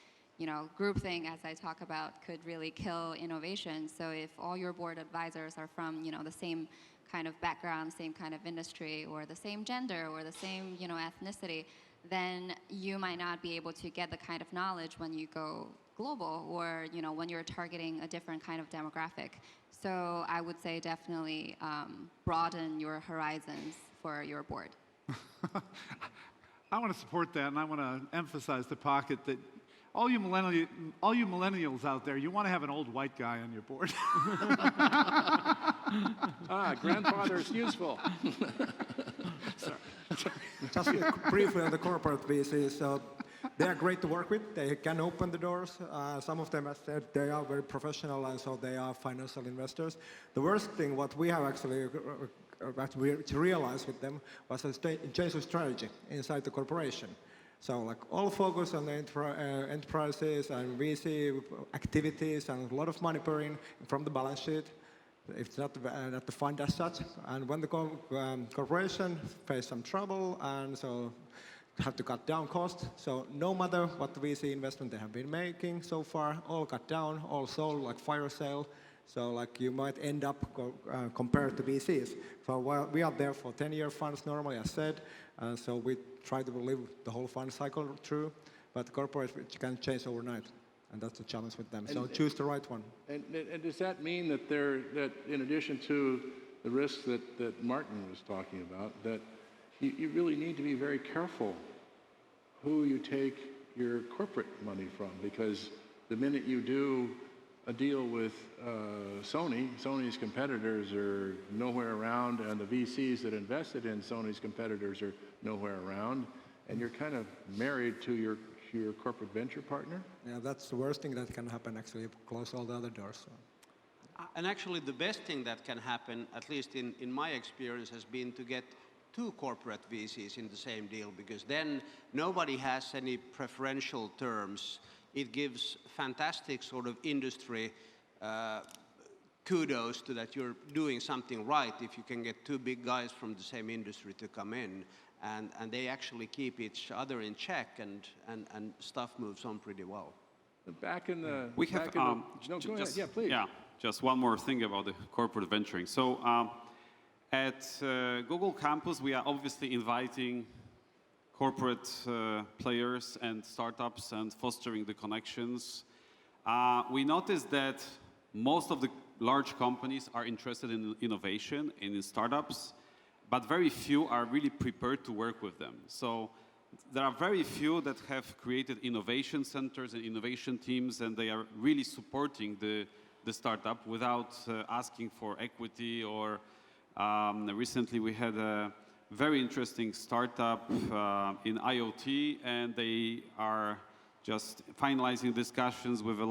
groupthink, as I talk about, could really kill innovation. So if all your board advisors are from the same kind of background, same kind of industry, or the same gender, or the same ethnicity, then you might not be able to get the kind of knowledge when you go global, or when you're targeting a different kind of demographic. So I would say definitely broaden your horizons for your board. I want to support that, and I want to emphasize the pocket that all you millennials out there, you want to have an old white guy on your board. Grandfather is useful. Just briefly on the corporate VCs. So they are great to work with. They can open the doors. Some of them, as said, they are very professional, and so they are financial investors. The worst thing, what we have actually realized with them, was a change of strategy inside the corporation. So like all focus on the enterprises and VC activities, and a lot of money pouring from the balance sheet. It's not the fund as such. And when the corporation faced some trouble, and so have to cut down costs. So no matter what the VC investment they have been making so far, all cut down, all sold like fire sale. So like you might end up compared to VCs. So while we are there for 10-year funds normally, as said, so we try to live the whole fund cycle through, but corporate can change overnight. And that's the challenge with them. So choose the right one. And does that mean that that in addition to the risks that Martin was talking about, that you really need to be very careful who you take your corporate money from? Because the minute you do a deal with Sony's competitors are nowhere around, and the VCs that invested in Sony's competitors are nowhere around, and you're kind of married to your corporate venture partner? Yeah, that's the worst thing that can happen, actually, close all the other doors. So. And actually the best thing that can happen, at least in my experience, has been to get two corporate VCs in the same deal, because then nobody has any preferential terms. It gives fantastic sort of industry kudos to that you're doing something right if you can get two big guys from the same industry to come in, and they actually keep each other in check, and stuff moves on pretty well. Back in the... We have... no, go ahead. Yeah, please. Yeah, just one more thing about the corporate venturing. So at Google Campus, we are obviously inviting corporate players and startups and fostering the connections. We noticed that most of the large companies are interested in innovation and in startups, but very few are really prepared to work with them. So there are very few that have created innovation centers and innovation teams, and they are really supporting the startup without asking for equity. Or recently we had a very interesting startup in IoT, and they are just finalizing discussions with a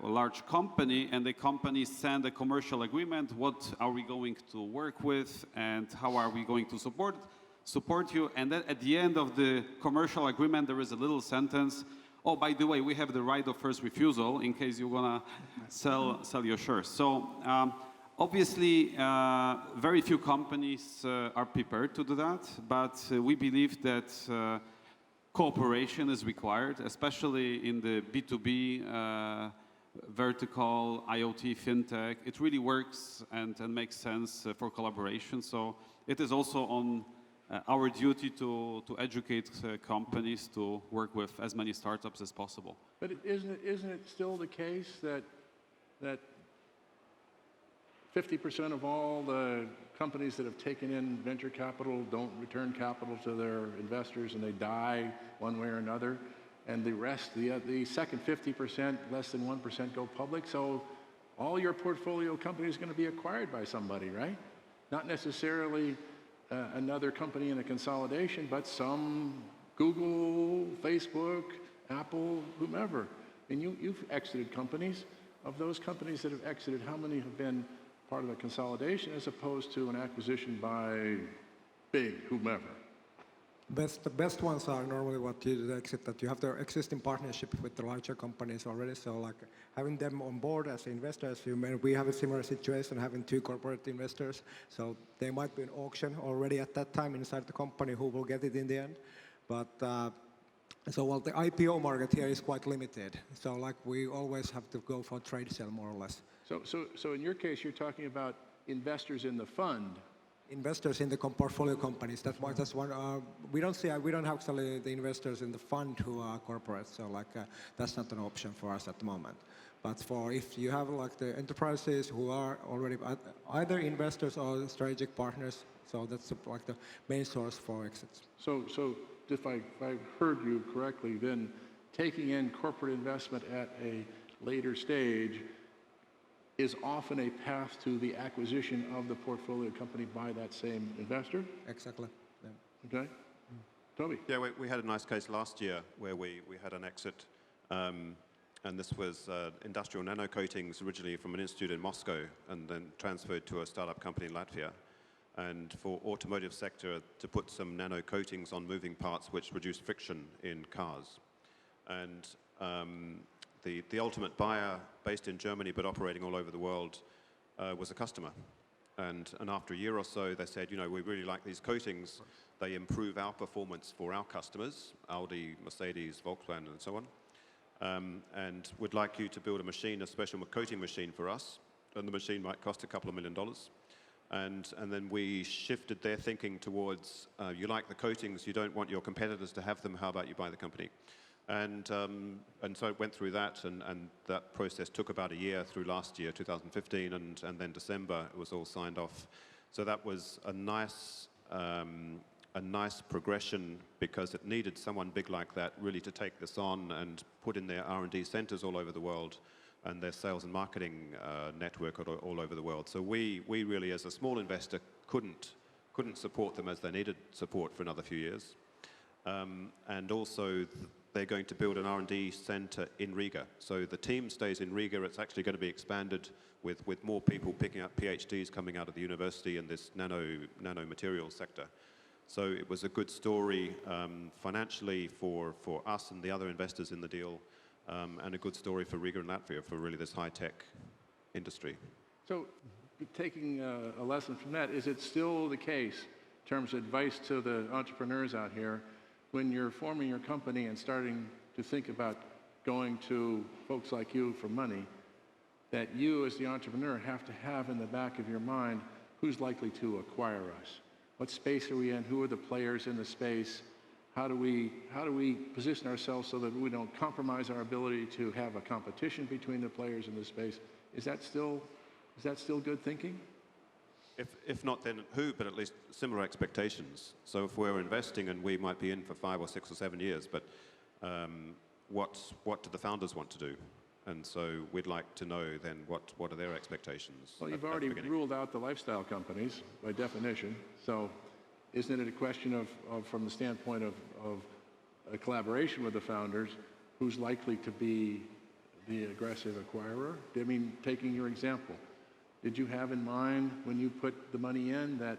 large company, and the company sent a commercial agreement. What are we going to work with, and how are we going to support you? And then at the end of the commercial agreement, there is a little sentence: oh, by the way, we have the right of first refusal in case you want to sell your shares. So obviously, very few companies are prepared to do that, but we believe that cooperation is required, especially in the B2B vertical, IoT, fintech. It really works and makes sense for collaboration. So it is also on our duty to educate companies to work with as many startups as possible. But isn't it still the case that 50% of all the companies that have taken in venture capital don't return capital to their investors, and they die one way or another, and the rest, the second 50%, less than 1%, go public? So all your portfolio company is going to be acquired by somebody, right? Not necessarily another company in a consolidation, but some Google, Facebook, Apple, whomever. And you've exited companies. Of those companies that have exited, how many have been part of a consolidation as opposed to an acquisition by big whomever? The best ones are normally what you do the exit, that you have the existing partnership with the larger companies already. So like having them on board as investors, we have a similar situation having 2 corporate investors. So there might be an auction already at that time inside the company who will get it in the end. But the IPO market here is quite limited. So like we always have to go for trade sale more or less. So in your case, you're talking about investors in the fund. Investors in the portfolio companies. That's why that's one. We don't have actually the investors in the fund who are corporate. So like that's not an option for us at the moment. But if you have like the enterprises who are already either investors or strategic partners, so that's like the main source for exits. So if I heard you correctly, then taking in corporate investment at a later stage is often a path to the acquisition of the portfolio company by that same investor? Exactly. Yeah. Okay. Toby? Yeah, we had a nice case last year where we had an exit, and this was industrial nano coatings originally from an institute in Moscow and then transferred to a startup company in Latvia. And for automotive sector to put some nano coatings on moving parts which reduce friction in cars. And the ultimate buyer, based in Germany but operating all over the world, was a customer. And after a year or so, they said, we really like these coatings. They improve our performance for our customers, Audi, Mercedes, Volkswagen, and so on. And would like you to build a machine, a special coating machine for us. And the machine might cost a couple of $1 million. And then we shifted their thinking towards, you like the coatings, you don't want your competitors to have them, how about you buy the company? And so it went through that, and that process took about a year through last year, 2015, and then December it was all signed off. So that was a nice progression because it needed someone big like that really to take this on and put in their R&D centers all over the world and their sales and marketing network all over the world. So we really, as a small investor, couldn't support them as they needed support for another few years. And also, they're going to build an R&D center in Riga. So the team stays in Riga. It's actually going to be expanded with more people picking up PhDs coming out of the university in this nano materials sector. So it was a good story financially for us and the other investors in the deal, and a good story for Riga and Latvia for really this high-tech industry. So taking a lesson from that, is it still the case, in terms of advice to the entrepreneurs out here, when you're forming your company and starting to think about going to folks like you for money, that you as the entrepreneur have to have in the back of your mind who's likely to acquire us? What space are we in? Who are the players in the space? How do we position ourselves so that we don't compromise our ability to have a competition between the players in the space? Is that still good thinking? If not, then who, but at least similar expectations. So if we're investing and we might be in for 5 or 6 or 7 years, but what do the founders want to do? And so we'd like to know then what are their expectations. Well, you've already ruled out the lifestyle companies by definition. So isn't it a question of from the standpoint of a collaboration with the founders, who's likely to be the aggressive acquirer? I mean, taking your example, did you have in mind when you put the money in that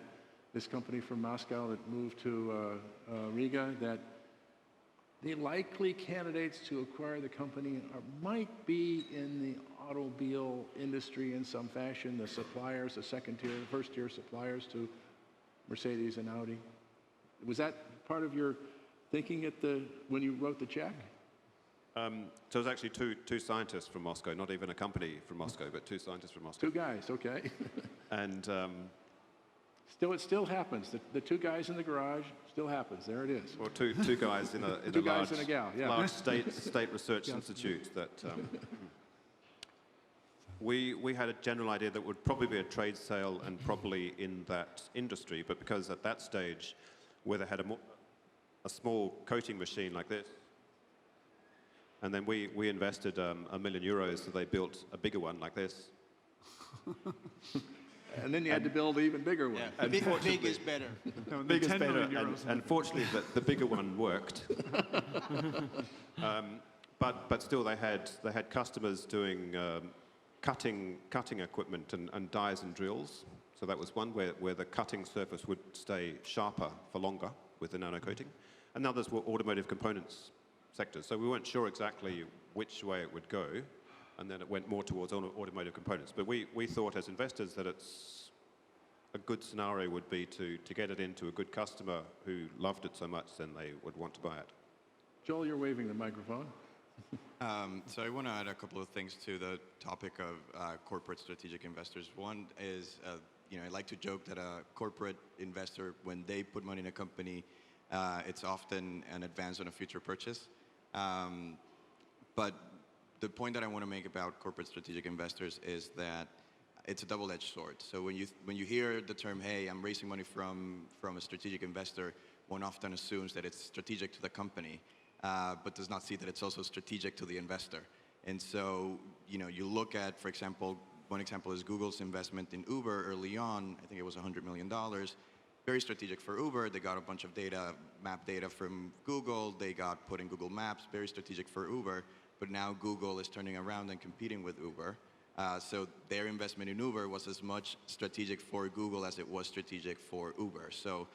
this company from Moscow that moved to Riga, that the likely candidates to acquire the company might be in the automobile industry in some fashion, the suppliers, the first-tier suppliers to Mercedes and Audi? Was that part of your thinking when you wrote the check? So it was actually two scientists from Moscow, not even a company from Moscow, but 2 scientists from Moscow. 2 guys, okay. And it still happens. The 2 guys in the garage still happens. There it is. Well, two guys in a Two guys and a gal, yeah. large state research institute that we had a general idea that would probably be a trade sale and probably in that industry, but because at that stage where they had a small coating machine like this, and then we invested €1 million, so they built a bigger one like this. And then you had to build an even bigger one. Yeah. Big is better. No, Big is 10 better, million euros. and fortunately the bigger one worked. But still, they had customers doing cutting equipment and dies and drills. So that was one where the cutting surface would stay sharper for longer with the nano coating. And now there's automotive components sectors. So we weren't sure exactly which way it would go, and then it went more towards automotive components. But we thought as investors that it's a good scenario would be to get it into a good customer who loved it so much, then they would want to buy it. Joel, you're waving the microphone. So I want to add a couple of things to the topic of corporate strategic investors. One is, I like to joke that a corporate investor, when they put money in a company, it's often an advance on a future purchase. But the point that I want to make about corporate strategic investors is that it's a double-edged sword. So when you hear the term, hey, I'm raising money from a strategic investor, one often assumes that it's strategic to the company, but does not see that it's also strategic to the investor. And so, you look at, for example, one example is Google's investment in Uber early on. I think it was $100 million. Very strategic for Uber. They got a bunch of data, map data from Google. They got put in Google Maps. Very strategic for Uber. But now Google is turning around and competing with Uber. So their investment in Uber was as much strategic for Google as it was strategic for Uber. So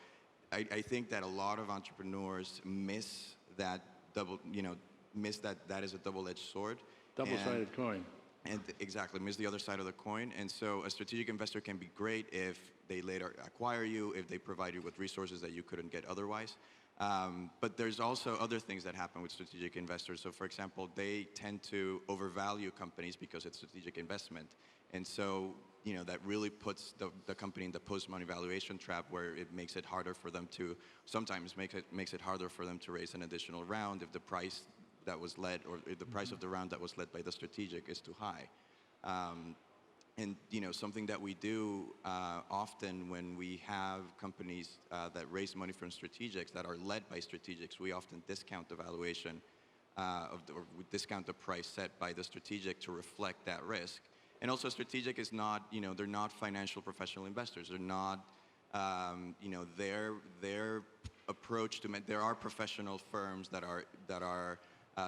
I think that a lot of entrepreneurs miss that that is a double-edged sword. Double-sided coin. And exactly, miss the other side of the coin. And so a strategic investor can be great if they later acquire you, if they provide you with resources that you couldn't get otherwise. But there's also other things that happen with strategic investors. So for example, they tend to overvalue companies because it's strategic investment. And so, that really puts the company in the post-money valuation trap, where it makes it harder for them to, sometimes makes it harder for them to raise an additional round if the price that was led, or if the price of the round that was led by the strategic is too high. And something that we do often when we have companies that raise money from strategics that are led by strategics, we often discount the valuation or we discount the price set by the strategic to reflect that risk. And also, strategic is not, they're not financial professional investors. They're not, their approach to there are professional firms that are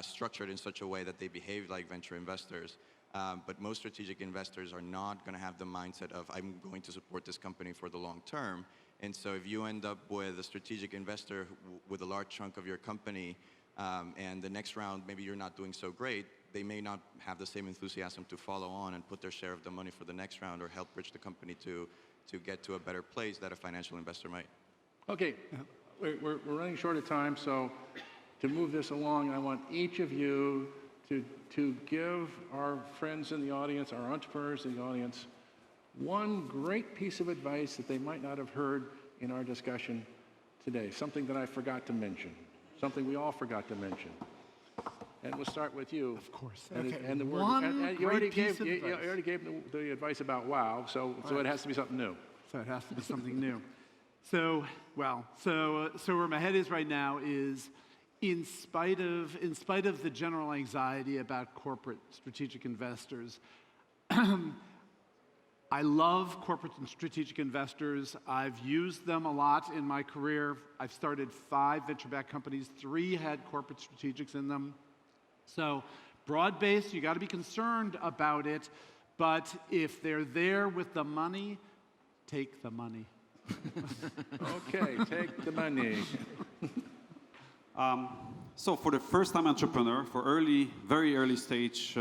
structured in such a way that they behave like venture investors. But most strategic investors are not going to have the mindset of, I'm going to support this company for the long term. And so if you end up with a strategic investor with a large chunk of your company, and the next round, maybe you're not doing so great, they may not have the same enthusiasm to follow on and put their share of the money for the next round or help bridge the company to get to a better place that a financial investor might. Okay, we're running short of time, so to move this along, I want each of you to give our friends in the audience, our entrepreneurs in the audience, one great piece of advice that they might not have heard in our discussion today, something that I forgot to mention, something we all forgot to mention. And we'll start with you. Of course. And, okay. and the word, One and you great piece of you advice. already gave the advice about wow, so it has to be something new. So it has to be something new. So where my head is right now is, in spite of the general anxiety about corporate strategic investors, I love corporate and strategic investors. I've used them a lot in my career. I've started 5 venture-backed companies. 3 had corporate strategics in them. So broad-based, you got to be concerned about it. But if they're there with the money, take the money. Okay, take the money. So for the first-time entrepreneur, for very early stage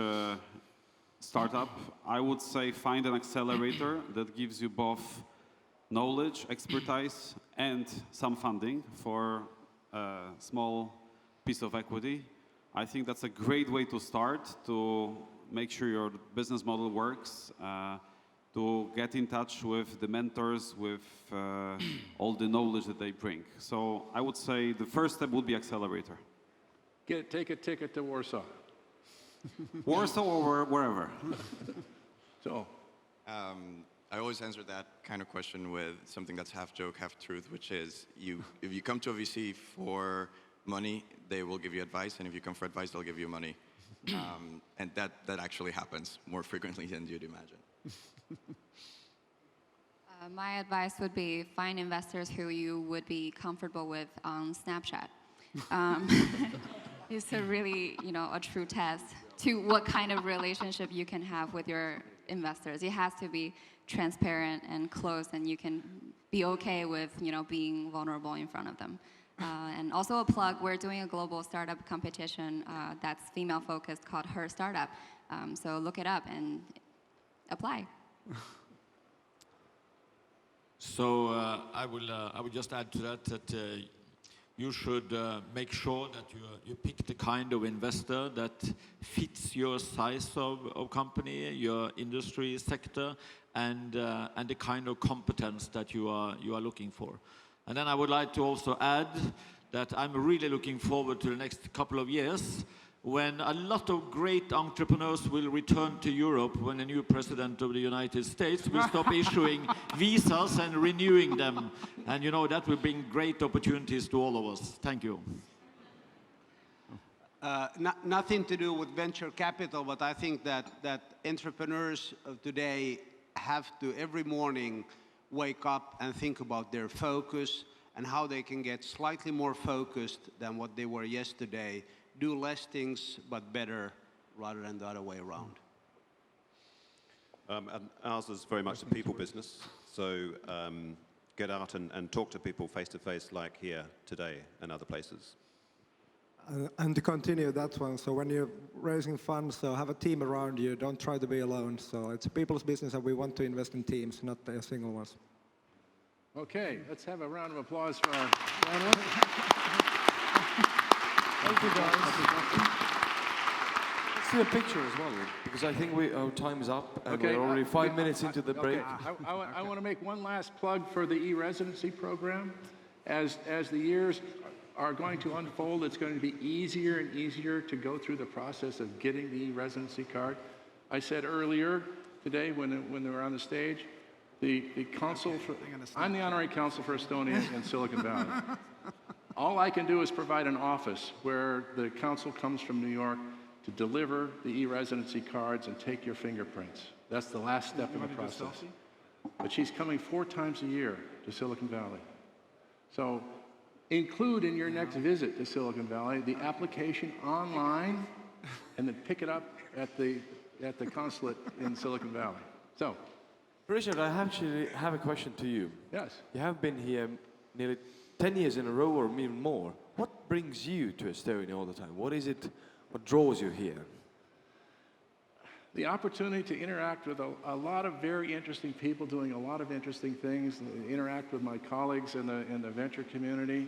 startup, I would say find an accelerator that gives you both knowledge, expertise, and some funding for a small piece of equity. I think that's a great way to start, to make sure your business model works, to get in touch with the mentors, with all the knowledge that they bring. So I would say the first step would be accelerator. Take a ticket to Warsaw. Warsaw or wherever. So, I always answer that kind of question with something that's half joke, half truth, which is if you come to a VC for money, they will give you advice, and if you come for advice, they'll give you money. And that actually happens more frequently than you'd imagine. My advice would be find investors who you would be comfortable with on Snapchat. It's a really, a true test to what kind of relationship you can have with your investors. It has to be transparent and close, and you can be okay with, being vulnerable in front of them. And also a plug, we're doing a global startup competition that's female-focused called Her Startup. So look it up and apply. So I will just add to that you should make sure that you pick the kind of investor that fits your size of company, your industry sector, and the kind of competence that you are looking for. And then I would like to also add that I'm really looking forward to the next couple of years when a lot of great entrepreneurs will return to Europe when a new president of the United States will stop issuing visas and renewing them. And you know, that will bring great opportunities to all of us. Thank you. Nothing to do with venture capital, but I think that entrepreneurs of today have to every morning wake up and think about their focus and how they can get slightly more focused than what they were yesterday. Do less things, but better, rather than the other way around. And ours is very much a people business. So get out and talk to people face to face, like here today and other places. And to continue that one, so when you're raising funds, so have a team around you. Don't try to be alone. So it's a people's business, and we want to invest in teams, not a single ones. Okay, let's have a round of applause for our panelists. Thank you, guys. Let's do a picture as well, because I think our time is up, and we're already 5 minutes into the break. I want to make one last plug for the e-residency program. As the years are going to unfold, it's going to be easier and easier to go through the process of getting the e-residency card. I said earlier today when they were on the stage, the consul for, I'm the honorary consul for Estonia in Silicon Valley. All I can do is provide an office where the consul comes from New York to deliver the e-residency cards and take your fingerprints. That's the last step in the process. But she's coming 4 times a year to Silicon Valley. So include in your next visit to Silicon Valley the application online and then pick it up at the consulate in Silicon Valley. So, Richard, I actually have a question to you. yes. You have been here nearly 10 years in a row or even more. What brings you to Estonia all the time? What is it, what draws you here? The opportunity to interact with a lot of very interesting people doing a lot of interesting things, interact with my colleagues in the venture community.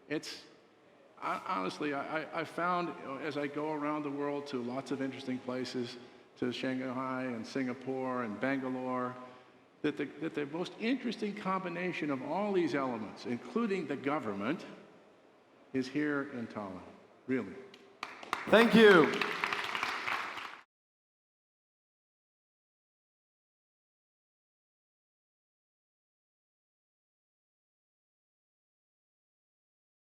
It's, honestly, I found as I go around the world to lots of interesting places, to Shanghai and Singapore and Bangalore, that the most interesting combination of all these elements, including the government, is here in Tallinn, really. Thank you.